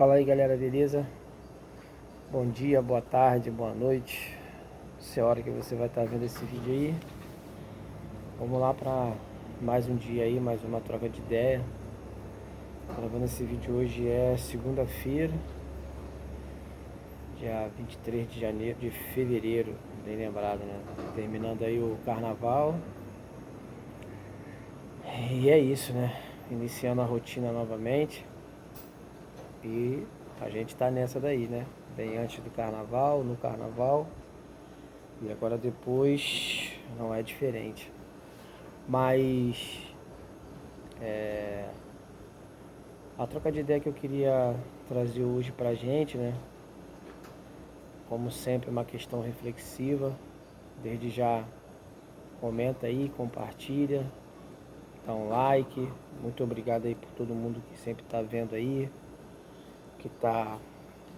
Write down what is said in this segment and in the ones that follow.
Fala aí, galera, beleza? Bom dia, boa tarde, boa noite. Se é a hora que você vai estar vendo esse vídeo aí. Vamos lá para mais um dia aí, mais uma troca de ideia. Gravando esse vídeo hoje é segunda-feira, dia 23 de janeiro, de fevereiro, bem lembrado, né? Terminando aí o carnaval. E é isso, né? Iniciando a rotina novamente. E a gente tá nessa daí, né? Bem antes do carnaval, no carnaval. E agora depois não é diferente. Mas a troca de ideia que eu queria trazer hoje pra gente, né? Como sempre, uma questão reflexiva. Desde já comenta aí, compartilha, dá um like. Muito obrigado aí por todo mundo que sempre tá vendo aí,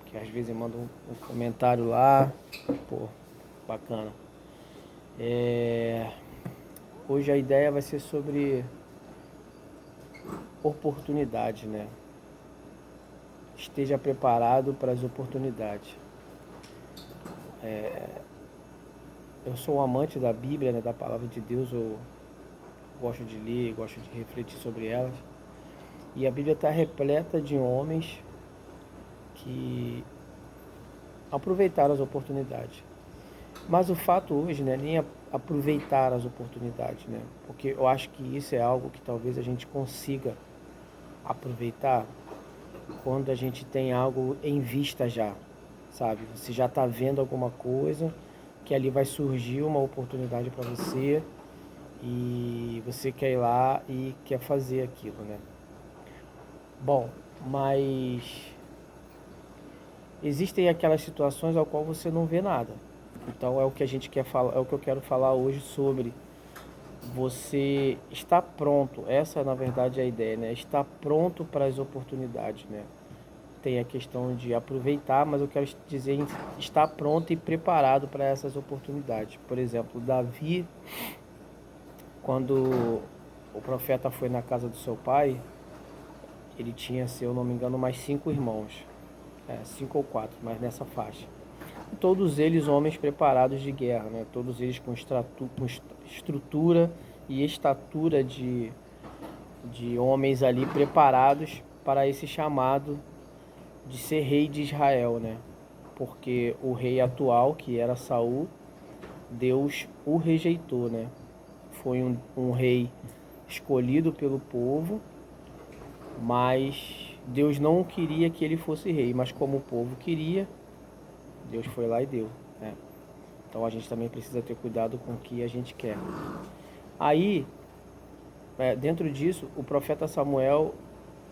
que às vezes manda um comentário lá. Pô, bacana. Hoje a ideia vai ser sobre oportunidade, né? Esteja preparado para as oportunidades. Eu sou um amante da Bíblia, né, da palavra de Deus. Eu gosto de ler, gosto de refletir sobre elas. E a Bíblia está repleta de homens que aproveitaram as oportunidades. Mas o fato hoje, né, nem aproveitar as oportunidades, né? Porque eu acho que isso é algo que talvez a gente consiga aproveitar quando a gente tem algo em vista já, sabe? Você já está vendo alguma coisa que ali vai surgir uma oportunidade para você e você quer ir lá e quer fazer aquilo, né? Bom, mas existem aquelas situações ao qual você não vê nada. Então é o que a gente quer falar, é o que eu quero falar hoje sobre você estar pronto. Essa na verdade é a ideia, né? Estar pronto para as oportunidades, né? Tem a questão de aproveitar, mas eu quero dizer estar pronto e preparado para essas oportunidades. Por exemplo, Davi, quando o profeta foi na casa do seu pai, ele tinha, se eu não me engano, mais 5 irmãos. 5 ou 4, mas nessa faixa. Todos eles homens preparados de guerra, né? Todos eles com estrutura e estatura de homens ali preparados para esse chamado de ser rei de Israel, né? Porque o rei atual, que era Saul, Deus o rejeitou, né? Foi um rei escolhido pelo povo, mas Deus não queria que ele fosse rei, mas como o povo queria, Deus foi lá e deu, né? Então a gente também precisa ter cuidado com o que a gente quer. Aí, dentro disso, o profeta Samuel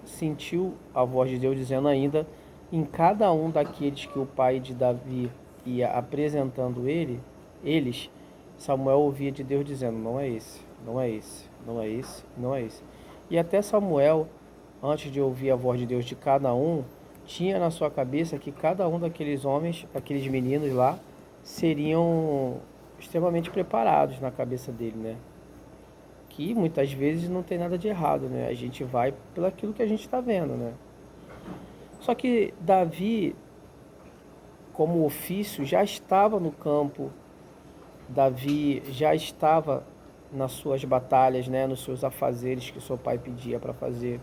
sentiu a voz de Deus dizendo ainda em cada um daqueles que o pai de Davi ia apresentando eles, Samuel ouvia de Deus dizendo: não é esse, não é esse, não é esse, não é esse. E até Samuel, antes de ouvir a voz de Deus de cada um, tinha na sua cabeça que cada um daqueles homens, aqueles meninos lá, seriam extremamente preparados na cabeça dele, né? Que muitas vezes não tem nada de errado, né? A gente vai pelo aquilo que a gente está vendo, né? Só que Davi, como ofício, já estava no campo. Davi já estava nas suas batalhas, né? Nos seus afazeres que seu pai pedia para fazer.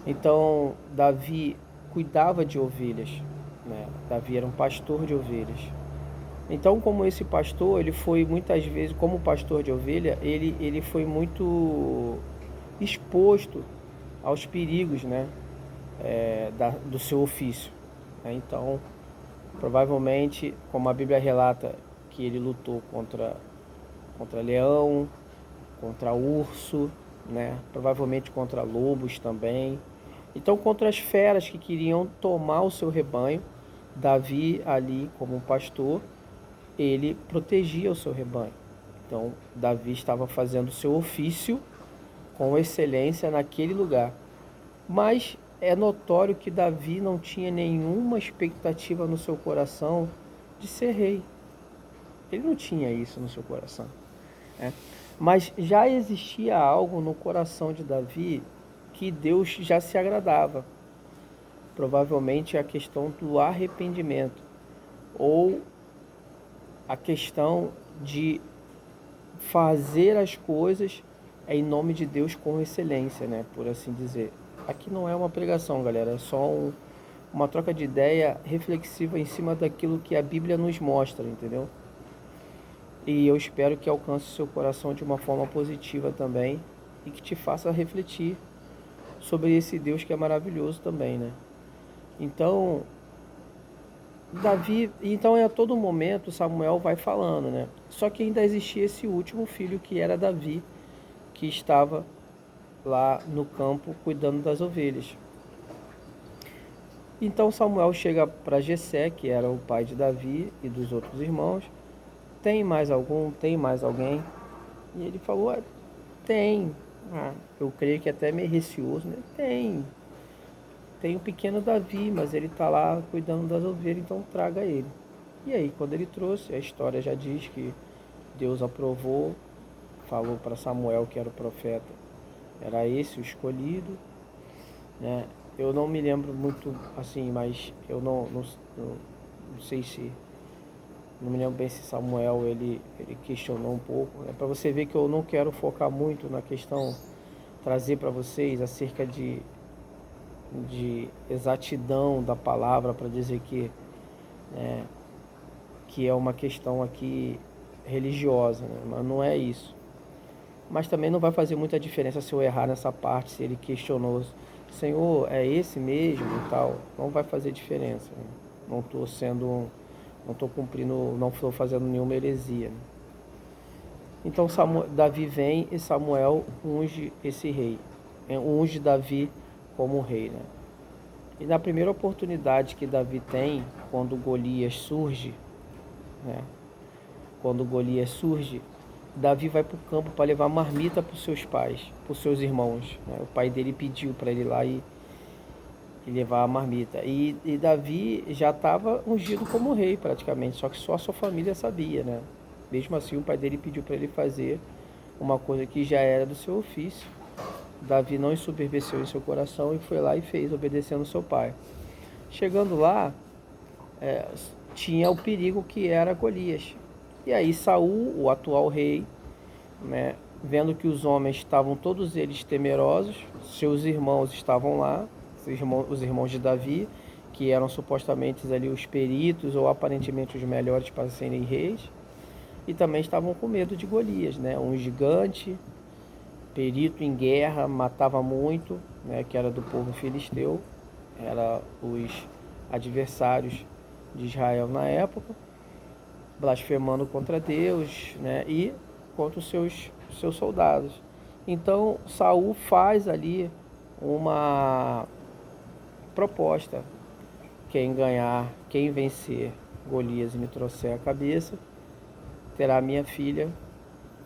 Então, Davi cuidava de ovelhas, né? Davi era um pastor de ovelhas. Então, como esse pastor, ele foi muitas vezes, como pastor de ovelha, ele foi muito exposto aos perigos, né, do seu ofício. Então, provavelmente, como a Bíblia relata, que ele lutou contra leão, contra urso, né, provavelmente contra lobos também. Então, contra as feras que queriam tomar o seu rebanho, Davi ali como pastor, ele protegia o seu rebanho. Então, Davi estava fazendo o seu ofício com excelência naquele lugar. Mas é notório que Davi não tinha nenhuma expectativa no seu coração de ser rei. Ele não tinha isso no seu coração, né? Mas já existia algo no coração de Davi que Deus já se agradava. provavelmente a questão do arrependimento, ou a questão de fazer as coisas em nome de Deus com excelência, né, por assim dizer. Aqui não é uma pregação, galera, é só uma troca de ideia reflexiva em cima daquilo que a Bíblia nos mostra, entendeu? E eu espero que alcance o seu coração de uma forma positiva também e que te faça refletir sobre esse Deus que é maravilhoso também, né? Então, a todo momento Samuel vai falando, né? Só que ainda existia esse último filho que era Davi, que estava lá no campo cuidando das ovelhas. Então Samuel chega para Jessé, que era o pai de Davi e dos outros irmãos. Tem mais algum? Tem mais alguém? E ele falou, tem. Eu creio que até meio receoso, né? Tem o pequeno Davi, mas ele está lá cuidando das ovelhas, então traga ele. E aí, quando ele trouxe, a história já diz que Deus aprovou, falou para Samuel, que era o profeta, era esse o escolhido, né? Eu não me lembro muito assim, mas eu não sei se, não me lembro bem se Samuel ele questionou um pouco, né? Para você ver que eu não quero focar muito na questão, trazer para vocês acerca de exatidão da palavra para dizer que é uma questão aqui religiosa, né? Mas não é isso. Mas também não vai fazer muita diferença se eu errar nessa parte, se ele questionou, Senhor, é esse mesmo e tal, não vai fazer diferença, né? Não estou cumprindo, não estou fazendo nenhuma heresia, né? Então Davi vem e Samuel unge esse rei, unge Davi como rei, né? E na primeira oportunidade que Davi tem, quando Golias surge, né? Quando Golias surge, Davi vai para o campo para levar marmita para os seus pais, para os seus irmãos, né? O pai dele pediu para ele ir lá e levar a marmita. E Davi já estava ungido como rei praticamente, só que só a sua família sabia, né? Mesmo assim, o pai dele pediu para ele fazer uma coisa que já era do seu ofício. Davi não ensoberbeceu em seu coração e foi lá e fez, obedecendo seu pai. Chegando lá, tinha o perigo que era Golias. E aí Saul, o atual rei, né, vendo que os homens estavam todos eles temerosos, seus irmãos estavam lá, os irmãos de Davi, que eram supostamente ali os peritos ou aparentemente os melhores para serem reis, e também estavam com medo de Golias, né, um gigante, perito em guerra, matava muito, né, que era do povo filisteu, era os adversários de Israel na época, blasfemando contra Deus, né, e contra os seus soldados. Então Saul faz ali uma proposta: quem vencer Golias e me trouxer a cabeça, terá minha filha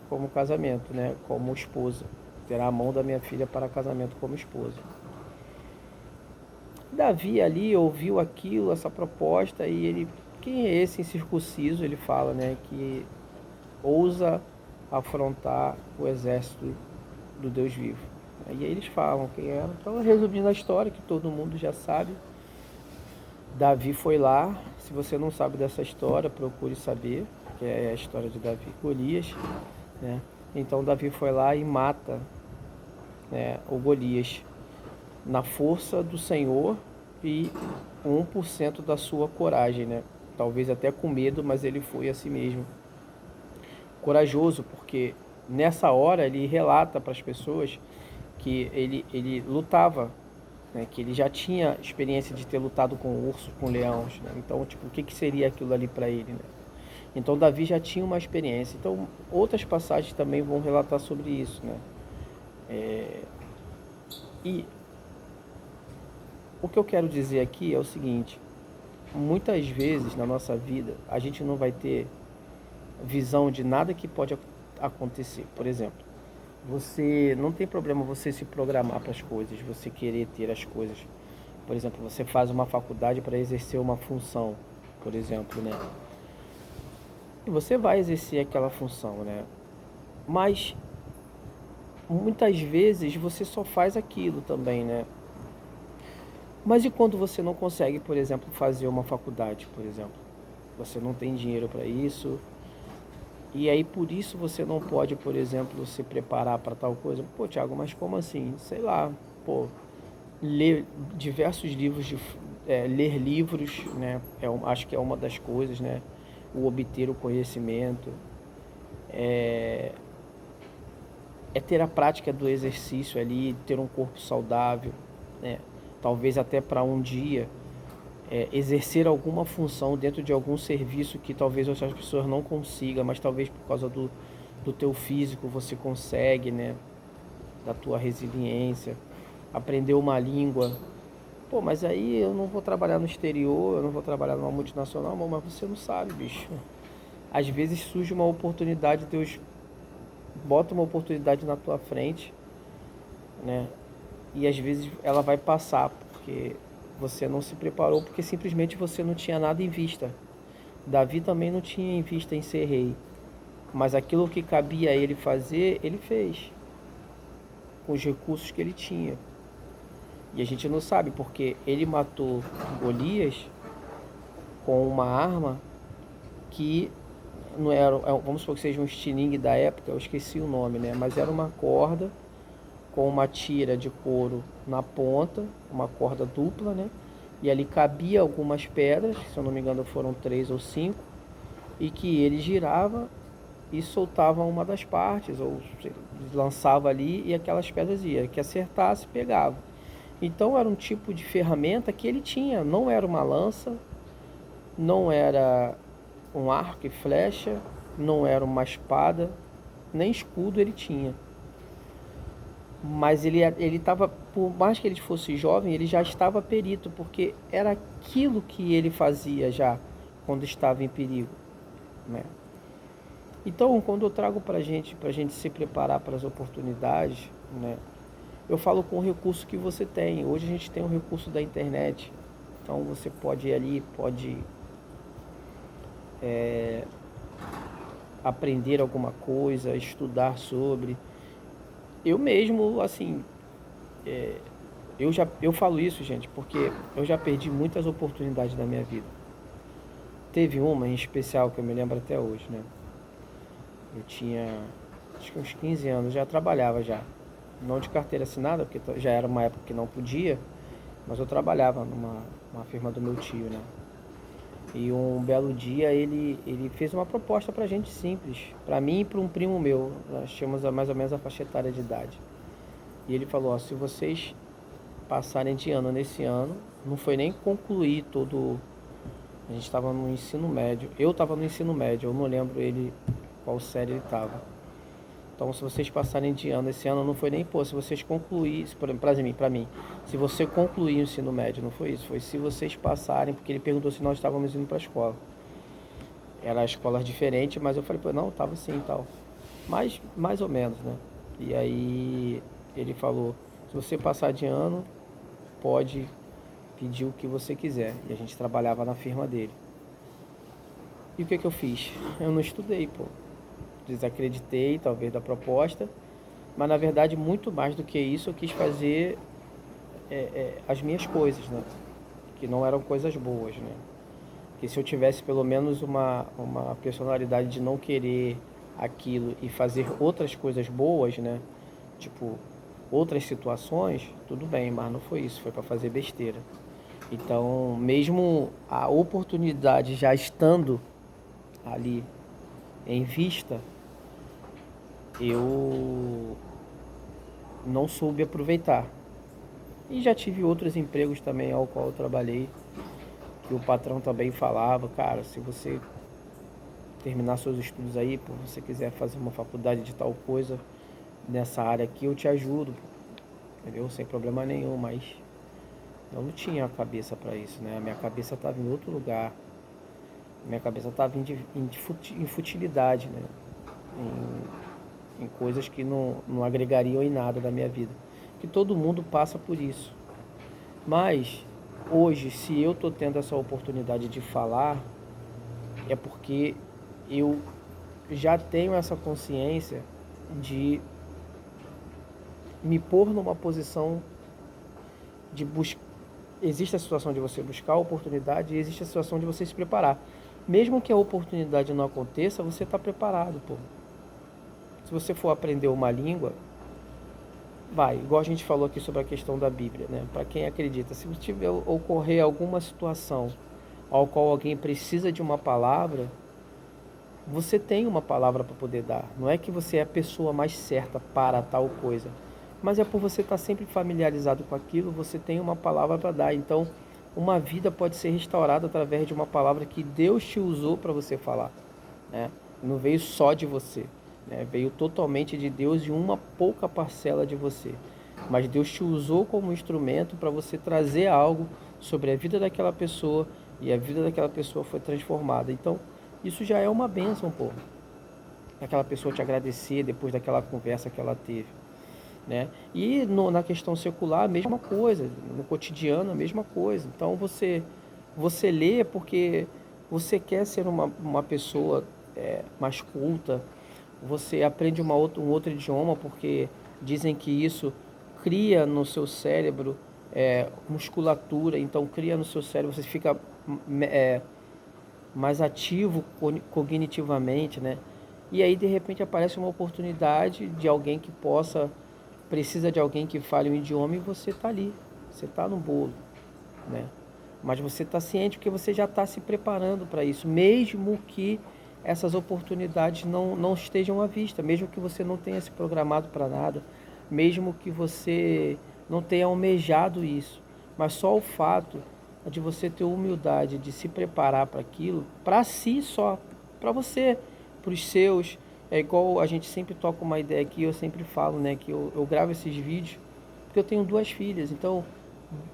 como casamento, né, como esposa. Terá a mão da minha filha para casamento como esposa. Davi ali ouviu aquilo, essa proposta, e ele, quem é esse incircunciso? Ele fala, né, que ousa afrontar o exército do Deus vivo. E aí eles falam quem era. Então, resumindo a história, que todo mundo já sabe, Davi foi lá. Se você não sabe dessa história, procure saber, que é a história de Davi e Golias, né? Então Davi foi lá e mata, né, o Golias na força do Senhor e 1% da sua coragem, né? Talvez até com medo, mas ele foi assim mesmo. Corajoso, porque nessa hora ele relata para as pessoas que ele lutava, né? Que ele já tinha experiência de ter lutado com ursos, com leões, né? Então, tipo, o que seria aquilo ali para ele, né? Então Davi já tinha uma experiência. Então outras passagens também vão relatar sobre isso, né? E o que eu quero dizer aqui é o seguinte: muitas vezes na nossa vida a gente não vai ter visão de nada que pode acontecer. Por exemplo, você não tem problema você se programar para as coisas, você querer ter as coisas. Por exemplo, você faz uma faculdade para exercer uma função, por exemplo, né? E você vai exercer aquela função, né? Mas muitas vezes você só faz aquilo também, né? Mas e quando você não consegue, por exemplo, fazer uma faculdade, por exemplo? Você não tem dinheiro para isso, e aí por isso você não pode, por exemplo, se preparar para tal coisa. Pô, Thiago, mas como assim? Sei lá, pô, ler diversos livros, ler livros, né? Acho que é uma das coisas, né? O obter o conhecimento, é ter a prática do exercício ali, ter um corpo saudável, né? Talvez até para um dia exercer alguma função dentro de algum serviço que talvez outras pessoas não consigam, mas talvez por causa do teu físico você consegue, né? Da tua resiliência, aprender uma língua. Pô, mas aí eu não vou trabalhar no exterior, eu não vou trabalhar numa multinacional, mas você não sabe, bicho. Às vezes surge uma oportunidade, Deus bota uma oportunidade na tua frente, né? E às vezes ela vai passar, porque você não se preparou, porque simplesmente você não tinha nada em vista. Davi também não tinha em vista em ser rei, mas aquilo que cabia a ele fazer, ele fez, com os recursos que ele tinha. E a gente não sabe, porque ele matou Golias com uma arma que não era, vamos supor que seja um estilingue da época, eu esqueci o nome, né? Mas era uma corda com uma tira de couro na ponta, uma corda dupla, né? E ali cabia algumas pedras, se eu não me engano foram 3 ou 5, e que ele girava e soltava uma das partes, ou lançava ali e aquelas pedras iam, que acertasse, pegava. Então era um tipo de ferramenta que ele tinha, não era uma lança, não era um arco e flecha, não era uma espada, nem escudo ele tinha. Mas ele estava, por mais que ele fosse jovem, ele já estava perito, porque era aquilo que ele fazia já quando estava em perigo, né? Então, quando eu trago para gente se preparar para as oportunidades, né? Eu falo com o recurso que você tem. Hoje a gente tem o recurso da internet, então você pode ir ali, pode aprender alguma coisa, estudar sobre. Eu mesmo, assim, eu falo isso, gente, porque eu já perdi muitas oportunidades da minha vida. Teve uma em especial que eu me lembro até hoje, né? Eu tinha, acho que uns 15 anos, já trabalhava já. Não de carteira assinada, porque já era uma época que não podia, mas eu trabalhava numa firma do meu tio, né? E um belo dia ele fez uma proposta pra gente simples, pra mim e pra um primo meu. Nós tínhamos mais ou menos a faixa etária de idade. E ele falou, ó, se vocês passarem de ano nesse ano, não foi nem concluir todo. A gente estava no ensino médio. Eu estava no ensino médio, eu não lembro ele qual série ele estava. Então, se vocês passarem de ano esse ano, não foi nem, pô, se vocês concluírem, pra mim, se você concluir o ensino médio, não foi isso, foi se vocês passarem, porque ele perguntou se nós estávamos indo para a escola. Era escolas diferentes, mas eu falei, pô, não, tava sim e tal. Mas, mais ou menos, né? E aí, ele falou, se você passar de ano, pode pedir o que você quiser. E a gente trabalhava na firma dele. E o que eu fiz? Eu não estudei, pô. Desacreditei, talvez, da proposta. Mas, na verdade, muito mais do que isso, eu quis fazer as minhas coisas, né? Que não eram coisas boas, né? Que se eu tivesse pelo menos uma personalidade de não querer aquilo e fazer outras coisas boas, né? Tipo, outras situações, tudo bem, mas não foi isso, foi para fazer besteira. Então, mesmo a oportunidade já estando ali em vista, eu não soube aproveitar. E já tive outros empregos também ao qual eu trabalhei, que o patrão também falava, cara, se você terminar seus estudos aí, se você quiser fazer uma faculdade de tal coisa nessa área aqui, eu te ajudo, entendeu? Sem problema nenhum, mas eu não tinha a cabeça para isso, né? A minha cabeça estava em outro lugar. A minha cabeça estava em futilidade, né? Em coisas que não agregariam em nada da minha vida. Que todo mundo passa por isso. Mas hoje, se eu estou tendo essa oportunidade de falar, é porque eu já tenho essa consciência de me pôr numa posição de existe a situação de você buscar a oportunidade e existe a situação de você se preparar. Mesmo que a oportunidade não aconteça, você está preparado, pô. Se você for aprender uma língua, vai, igual a gente falou aqui sobre a questão da Bíblia, né? Para quem acredita, se tiver ocorrer alguma situação ao qual alguém precisa de uma palavra, você tem uma palavra para poder dar. Não é que você é a pessoa mais certa para tal coisa, mas é por você estar sempre familiarizado com aquilo, você tem uma palavra para dar. Então, uma vida pode ser restaurada através de uma palavra que Deus te usou para você falar, né? Não veio só de você, né? Veio totalmente de Deus e uma pouca parcela de você. Mas Deus te usou como instrumento para você trazer algo sobre a vida daquela pessoa e a vida daquela pessoa foi transformada. Então, isso já é uma bênção, pô. Aquela pessoa te agradecer depois daquela conversa que ela teve, né? E na questão secular, a mesma coisa. No cotidiano, a mesma coisa. Então, você lê porque você quer ser uma pessoa mais culta. Você aprende um outro idioma porque dizem que isso cria no seu cérebro musculatura. Então, cria no seu cérebro, você fica mais ativo cognitivamente, né? E aí de repente aparece uma oportunidade de alguém que precisa de alguém que fale um idioma e você tá ali, você tá no bolo, né? Mas você está ciente porque você já está se preparando para isso, mesmo que essas oportunidades não estejam à vista, mesmo que você não tenha se programado para nada, mesmo que você não tenha almejado isso, mas só o fato de você ter humildade de se preparar para aquilo, para si só, para você, para os seus. É igual a gente sempre toca uma ideia aqui, eu sempre falo, né, que eu gravo esses vídeos porque eu tenho 2 filhas, então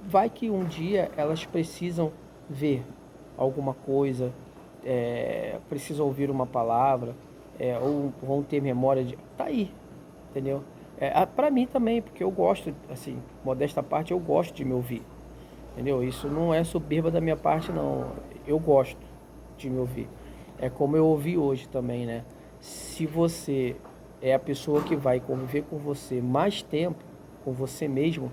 vai que um dia elas precisam ver alguma coisa, precisam ouvir uma palavra, ou vão ter memória de. Tá aí, entendeu? Pra mim também, porque eu gosto, assim, modesta parte, eu gosto de me ouvir, entendeu? Isso não é soberba da minha parte, não. Eu gosto de me ouvir. É como eu ouvi hoje também, né? Se você é a pessoa que vai conviver com você mais tempo, com você mesmo,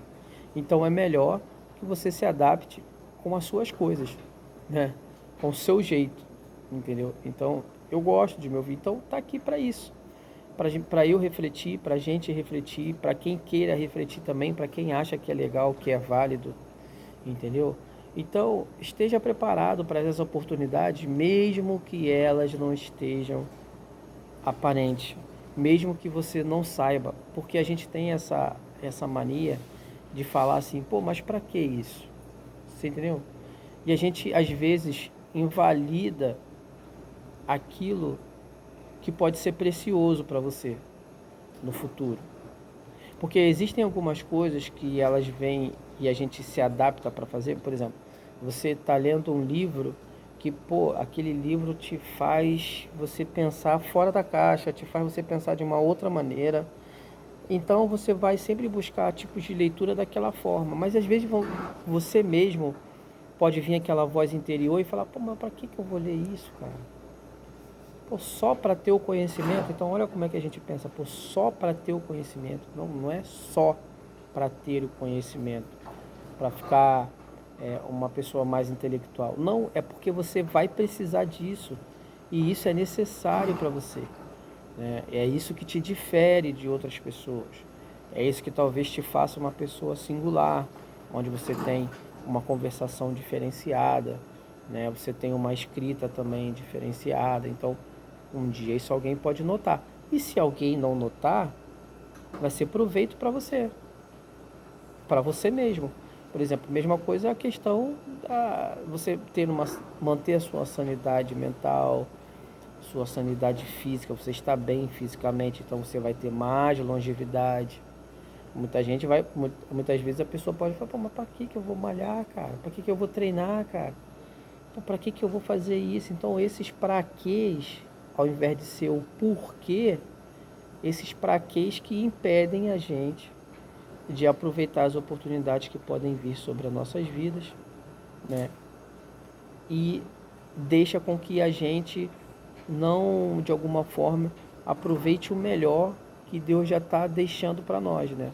então é melhor que você se adapte com as suas coisas, né? Com o seu jeito, entendeu? Então, eu gosto de me ouvir. Então, tá aqui para isso. Para eu refletir, para a gente refletir, para quem queira refletir também, para quem acha que é legal, que é válido, entendeu? Então, esteja preparado para essas oportunidades, mesmo que elas não estejam aparentes, mesmo que você não saiba, porque a gente tem essa mania de falar assim, pô, mas para que isso? Você entendeu? E a gente, às vezes, invalida aquilo que pode ser precioso para você no futuro. Porque existem algumas coisas que elas vêm e a gente se adapta para fazer. Por exemplo, você está lendo um livro que, pô, aquele livro te faz você pensar fora da caixa, te faz você pensar de uma outra maneira. Então você vai sempre buscar tipos de leitura daquela forma. Mas às vezes você mesmo pode vir aquela voz interior e falar, pô, mas para que eu vou ler isso, cara? Pô, só para ter o conhecimento. Então olha como é que a gente pensa, pô, só para ter o conhecimento. Não é só para ter o conhecimento, para ficar uma pessoa mais intelectual. Não, é porque você vai precisar disso. E isso é necessário para você, né? É isso que te difere de outras pessoas. É isso que talvez te faça uma pessoa singular, onde você tem uma conversação diferenciada, né? Você tem uma escrita também diferenciada. Então, um dia isso alguém pode notar. E se alguém não notar, vai ser proveito para você mesmo. Por exemplo, mesma coisa é a questão da você manter a sua sanidade mental, sua sanidade física, você está bem fisicamente, então você vai ter mais longevidade. Muitas vezes a pessoa pode falar, pô, mas para que eu vou malhar, cara? Para que eu vou treinar, cara? Pô, para que eu vou fazer isso? Então esses praquês, ao invés de ser o porquê, esses praquês que impedem a gente de aproveitar as oportunidades que podem vir sobre as nossas vidas, né? E deixa com que a gente não, de alguma forma, aproveite o melhor que Deus já está deixando para nós, né?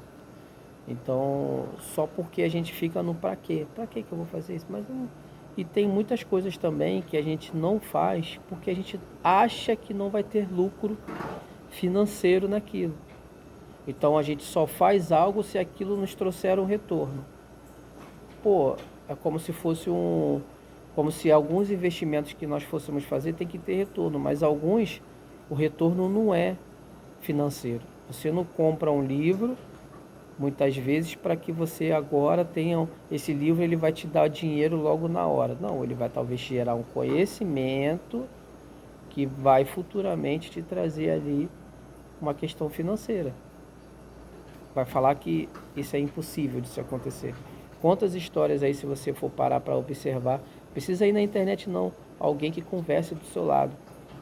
Então, só porque a gente fica no pra quê? Pra quê que eu vou fazer isso? Mas não... E tem muitas coisas também que a gente não faz porque a gente acha que não vai ter lucro financeiro naquilo. Então a gente só faz algo se aquilo nos trouxer um retorno. Pô, é como se fosse como se alguns investimentos que nós fôssemos fazer tem que ter retorno, mas alguns o retorno não é financeiro. Você não compra um livro muitas vezes para que você agora tenha esse livro, ele vai te dar dinheiro logo na hora. Não, ele vai talvez gerar um conhecimento que vai futuramente te trazer ali uma questão financeira. Vai falar que isso é impossível de se acontecer. Quantas histórias aí, se você for parar para observar, precisa ir na internet não, alguém que converse do seu lado,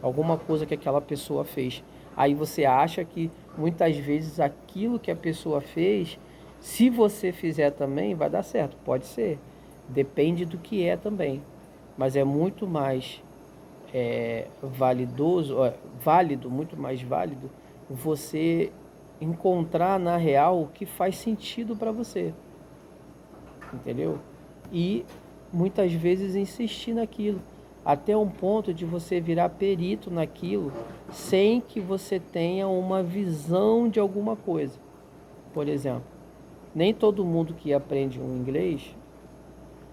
alguma coisa que aquela pessoa fez. Aí você acha que muitas vezes aquilo que a pessoa fez, se você fizer também, vai dar certo. Pode ser, depende do que é também, mas é muito mais válido, muito mais válido você encontrar na real o que faz sentido para você, entendeu? E muitas vezes insistir naquilo, até um ponto de você virar perito naquilo, sem que você tenha uma visão de alguma coisa. Por exemplo, nem todo mundo que aprende um inglês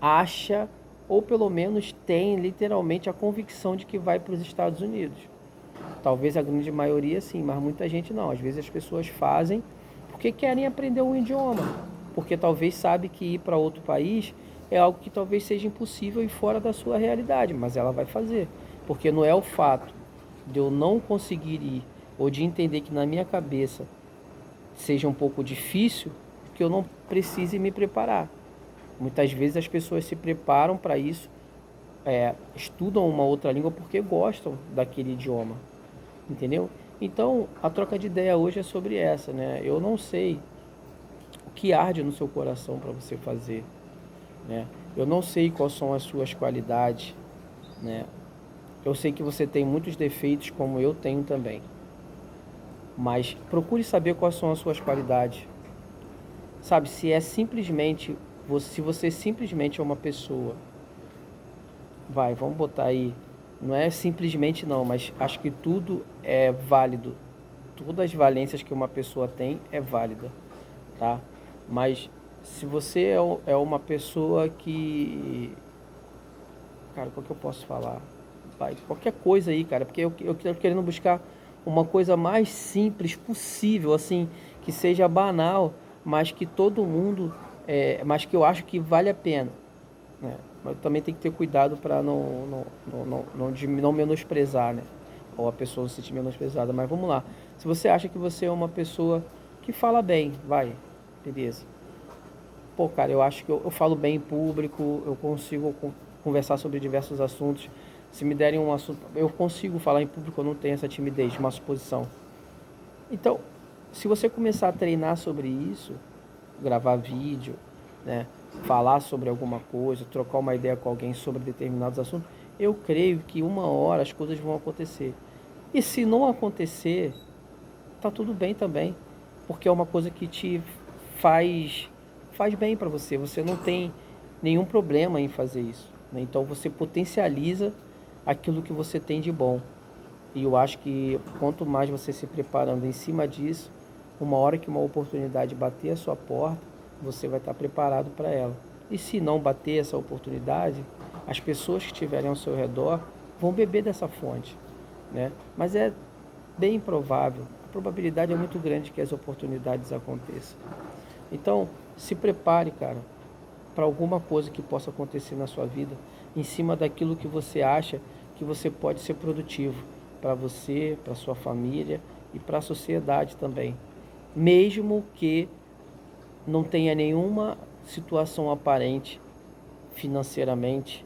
acha, ou pelo menos tem literalmente a convicção de que vai para os Estados Unidos. Talvez a grande maioria sim, mas muita gente não. Às vezes as pessoas fazem porque querem aprender um idioma, porque talvez sabe que ir para outro país é algo que talvez seja impossível e fora da sua realidade, mas ela vai fazer, porque não é o fato de eu não conseguir ir ou de entender que na minha cabeça seja um pouco difícil que eu não precise me preparar. Muitas vezes as pessoas se preparam para isso, estudam uma outra língua porque gostam daquele idioma, entendeu? Então, a troca de ideia hoje é sobre essa, né? Eu não sei o que arde no seu coração para você fazer, né? Eu não sei quais são as suas qualidades, né? Eu sei que você tem muitos defeitos, como eu tenho também. Mas procure saber quais são as suas qualidades. Sabe, se é simplesmente, se você simplesmente é uma pessoa, vamos botar aí, não é simplesmente não, mas acho que tudo é válido. Todas as valências que uma pessoa tem é válida, tá? Mas se você é uma pessoa que... Cara, qual que eu posso falar? Qualquer coisa aí, cara, porque eu tô querendo buscar uma coisa mais simples possível, assim, que seja banal, mas que todo mundo, mas que eu acho que vale a pena, né? Mas também tem que ter cuidado para não menosprezar, né? Ou a pessoa se sentir menosprezada. Mas vamos lá. Se você acha que você é uma pessoa que fala bem, beleza. Pô, cara, eu acho que eu falo bem em público, eu consigo conversar sobre diversos assuntos. Se me derem um assunto, eu consigo falar em público, eu não tenho essa timidez, uma suposição. Então, se você começar a treinar sobre isso, gravar vídeo, né, falar sobre alguma coisa, trocar uma ideia com alguém sobre determinados assuntos, eu creio que uma hora as coisas vão acontecer. E se não acontecer, tá tudo bem também, porque é uma coisa que te faz bem para você. Você não tem nenhum problema em fazer isso, né? Então você potencializa aquilo que você tem de bom. E eu acho que quanto mais você se preparando em cima disso, uma hora que uma oportunidade bater a sua porta, você vai estar preparado para ela. E se não bater essa oportunidade, as pessoas que estiverem ao seu redor vão beber dessa fonte, né? Mas é bem improvável, a probabilidade é muito grande que as oportunidades aconteçam. Então, se prepare, cara, para alguma coisa que possa acontecer na sua vida, em cima daquilo que você acha que você pode ser produtivo para você, para sua família e para a sociedade também. Mesmo que não tenha nenhuma situação aparente financeiramente,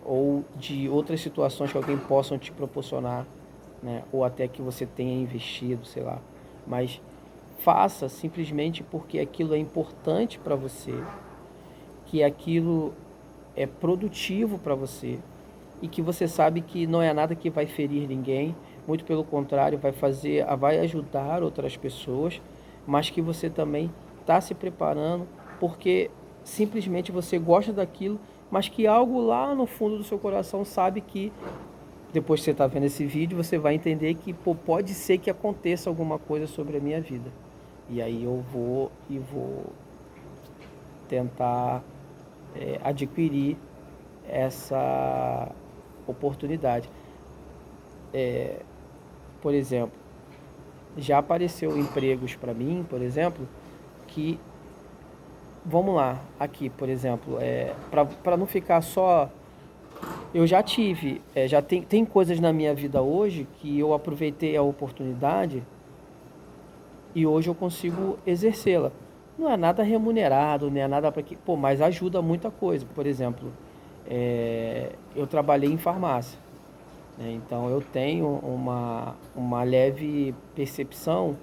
ou de outras situações que alguém possa te proporcionar, né? Ou até que você tenha investido, sei lá. Mas faça simplesmente porque aquilo é importante para você, que aquilo é produtivo para você e que você sabe que não é nada que vai ferir ninguém, muito pelo contrário, vai ajudar outras pessoas, mas que você também está se preparando porque simplesmente você gosta daquilo, mas que algo lá no fundo do seu coração sabe que depois que você está vendo esse vídeo, você vai entender que pode ser que aconteça alguma coisa sobre a minha vida. E aí eu vou tentar adquirir essa oportunidade. Por exemplo, já apareceu empregos para mim, por exemplo, que, vamos lá, aqui, por exemplo, para não ficar só... Eu já tive, já tem coisas na minha vida hoje que eu aproveitei a oportunidade e hoje eu consigo exercê-la. Não é nada remunerado, não é nada para que... mas ajuda muita coisa. Por exemplo, eu trabalhei em farmácia, né? Então eu tenho uma leve percepção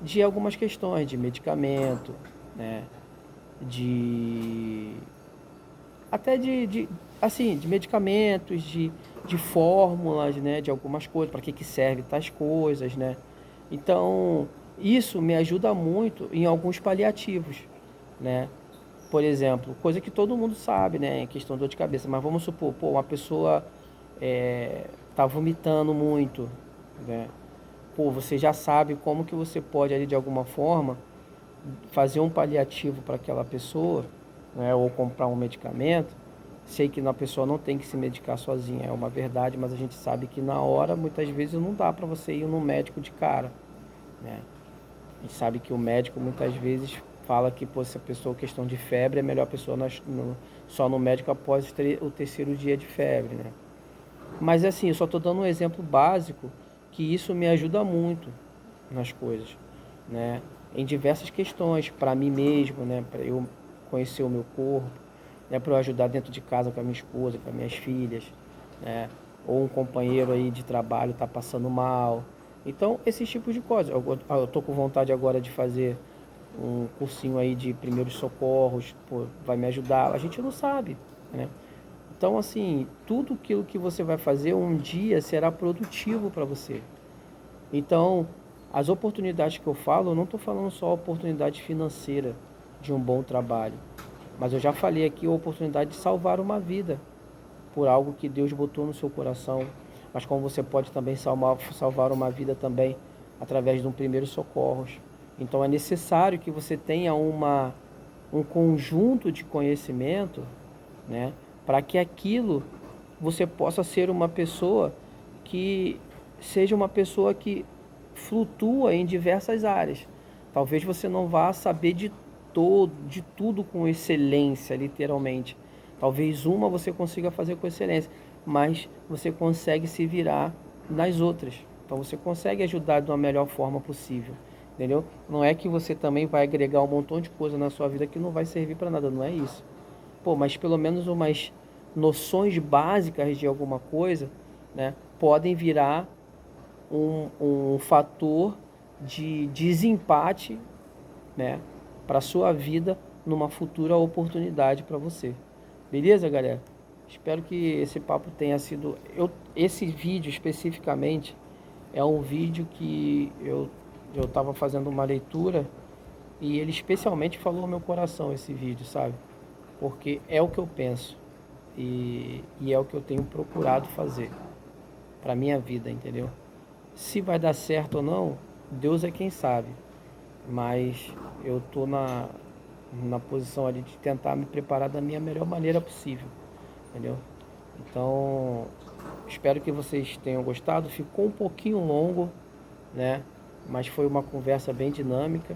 de algumas questões de medicamento, né? Até assim, de medicamentos, de fórmulas, né? De algumas coisas, para que serve tais coisas, né? Então, isso me ajuda muito em alguns paliativos, né? Por exemplo, coisa que todo mundo sabe, né? Em questão de dor de cabeça. Mas vamos supor, uma pessoa tá vomitando muito, né? Você já sabe como que você pode ali de alguma forma fazer um paliativo para aquela pessoa, né? Ou comprar um medicamento. Sei que a pessoa não tem que se medicar sozinha, é uma verdade, mas a gente sabe que na hora, muitas vezes, não dá para você ir no médico de cara, né? A gente sabe que o médico muitas vezes fala que se a pessoa questão de febre, é melhor a pessoa só no médico após o terceiro dia de febre, né? Mas assim, eu só estou dando um exemplo básico que isso me ajuda muito nas coisas, né? Em diversas questões, para mim mesmo, né? Para eu conhecer o meu corpo, né? Para eu ajudar dentro de casa com a minha esposa, com as minhas filhas, né? Ou um companheiro aí de trabalho está passando mal. Então, esses tipos de coisas. Eu tô com vontade agora de fazer um cursinho aí de primeiros socorros, vai me ajudar. A gente não sabe, né? Então, assim, tudo aquilo que você vai fazer um dia será produtivo para você. Então, as oportunidades que eu falo, eu não estou falando só oportunidade financeira de um bom trabalho, mas eu já falei aqui a oportunidade de salvar uma vida por algo que Deus botou no seu coração, mas como você pode também salvar uma vida também através de um primeiro socorros. Então é necessário que você tenha um conjunto de conhecimento, né, para que aquilo você possa ser uma pessoa que seja uma pessoa que flutua em diversas áreas. Talvez você não vá saber de tudo com excelência, literalmente. Talvez uma você consiga fazer com excelência, mas você consegue se virar nas outras. Então você consegue ajudar de uma melhor forma possível, entendeu? Não é que você também vai agregar um montão de coisa na sua vida que não vai servir para nada, não é isso. Mas pelo menos umas noções básicas de alguma coisa, né, podem virar um fator de desempate, né, para a sua vida numa futura oportunidade para você. Beleza, galera? Espero que esse papo tenha sido... esse vídeo especificamente é um vídeo que eu estava fazendo uma leitura e ele especialmente falou ao meu coração, esse vídeo, sabe? Porque é o que eu penso e é o que eu tenho procurado fazer para minha vida, entendeu? Se vai dar certo ou não, Deus é quem sabe. Mas eu tô na posição ali de tentar me preparar da minha melhor maneira possível, entendeu? Então, espero que vocês tenham gostado. Ficou um pouquinho longo, né? Mas foi uma conversa bem dinâmica.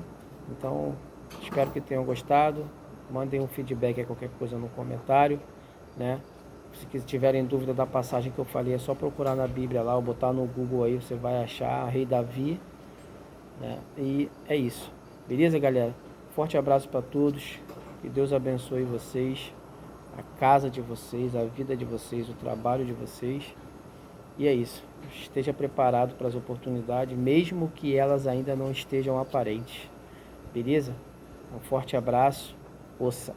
Então, espero que tenham gostado. Mandem um feedback a qualquer coisa no comentário, né? Se tiverem dúvida da passagem que eu falei, é só procurar na Bíblia lá, ou botar no Google aí, você vai achar Rei Davi, né? E é isso. Beleza, galera? Forte abraço para todos. Que Deus abençoe vocês, a casa de vocês, a vida de vocês, o trabalho de vocês. E é isso. Esteja preparado para as oportunidades, mesmo que elas ainda não estejam aparentes. Beleza? Um forte abraço. Ouça.